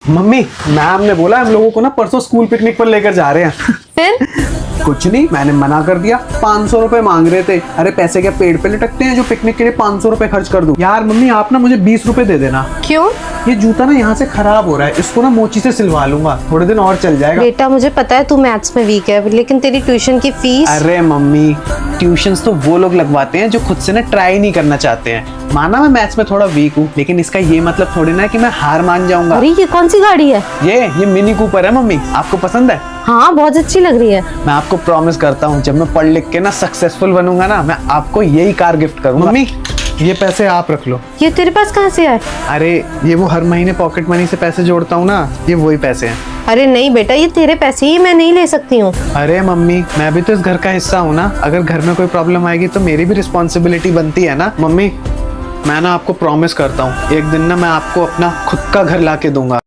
Mummy, ma'am ने बोला हम लोगों को ना परसों स्कूल पिकनिक पर लेकर जा रहे हैं। फिर कुछ नहीं, मैंने मना कर दिया। 500 रुपए मांग रहे थे। अरे पैसे क्या पेड़ पे लटकते हैं जो पिकनिक के लिए 500 रुपए खर्च कर दूं? यार मम्मी, आप ना मुझे 20 रुपए दे देना। क्यों? ये जूता ना यहाँ से खराब हो रहा है, इसको ना मोची से सिलवा लूंगा, थोड़े दिन और चल जाएगा। बेटा मुझे पता है तू मैथ्स में वीक है, लेकिन तेरी ट्यूशन की फीस। अरे मम्मी, ट्यूशंस तो वो लोग लगवाते हैं जो खुद से ना ट्राई नहीं करना चाहते हैं। माना मैं मैथ्स में थोड़ा वीक हूँ, लेकिन इसका ये मतलब थोड़ी ना कि मैं हार मान जाऊंगा। अरे ये कौन सी गाड़ी है? ये मिनी कूपर है मम्मी, आपको पसंद है? हाँ बहुत अच्छी लग रही है। मैं आपको प्रॉमिस करता हूँ, जब मैं पढ़ लिख के ना सक्सेसफुल बनूंगा ना, मैं आपको यही कार गिफ्ट करूंगा। मम्मी, ये पैसे आप रख लो। ये तेरे पास कहाँ से आए? अरे ये वो हर महीने पॉकेट मनी से पैसे जोड़ता हूँ ना, ये वही पैसे हैं। अरे नहीं बेटा, ये तेरे पैसे ही, मैं नहीं ले सकती हूँ। अरे मम्मी, मैं भी तो इस घर का हिस्सा हूँ ना, अगर घर में कोई प्रॉब्लम आएगी तो मेरी भी रिस्पॉन्सिबिलिटी बनती है ना। मम्मी, मैं ना आपको प्रॉमिस करता हूँ, एक दिन ना मैं आपको अपना खुद का घर ला के दूंगा।